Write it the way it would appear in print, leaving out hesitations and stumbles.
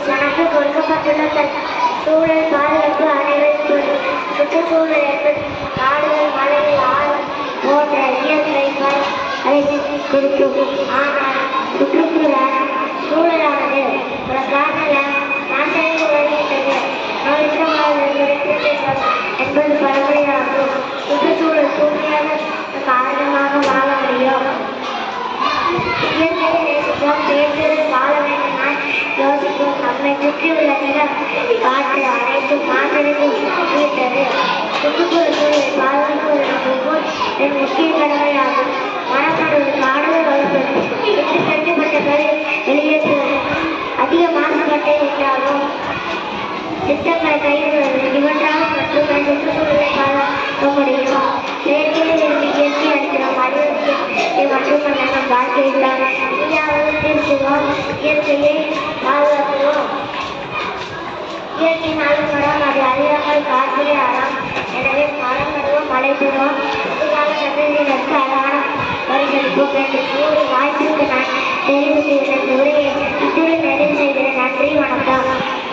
நமக்கு கொடுக்கப்பட்டுள்ள சூழல் பாதுகாப்பு அனைவருக்கும் சுற்றுச்சூழல் என்பது காடுகள் மலைகள் ஆறு போன்ற இயற்கை அதை கொடுக்கும். ஆனால் சுற்றுப்புற சூழலானது ஒரு காரண நாசனைக்கு வருகின்றது. என்பது பழமொழியாகும். சுற்றுச்சூழல் தூய்மையாக காரணமாக வாழ முடியும். இயற்கையை நேசிப்போம், சேர்ந்து வாழ வேண்டுமாய் யோசிப்போம். நம்மை சுற்றியுள்ள நிலம் காற்று அனைத்தும் மாசடைந்து விட்டது. சுற்றுப்புற சூழலை பாதுகாப்பது ஒவ்வொரு முக்கிய கடமையாகும். மரமடுவது காடுகள் வளர்ப்பது கட்டுப்பட்டதை வெளியேற்றுவது அதிக மாசுபாட்டை உண்டாகும். திட்டங்களை கைவிடுவது இவற்றால் மட்டுமே சுற்றுச்சூழலை பாதுகாக்க முடியும். செயற்கையில் இருந்து இயற்கை அளிக்கிறோம். அறிவியலை மட்டுமல்ல நம் வாழ்க்கையில் இந்தியாவது திருத்துவோம். இயற்கையை பாதுகாக்கிறோம். இயற்கையினாலும் மரம் அது அறியாமல் காற்றிலே அறம். எனவே மரம் நடுவோம், மழை பெறுவோம். எதிர்கால சந்ததியினருக்கு அழகான பரிசளிப்போம் என்று கூறி வாய்ப்பிற்கு நான் தெரிவித்து உரையை இத்துடன் நிறைவு செய்கிறேன். நன்றி, வணக்கம்.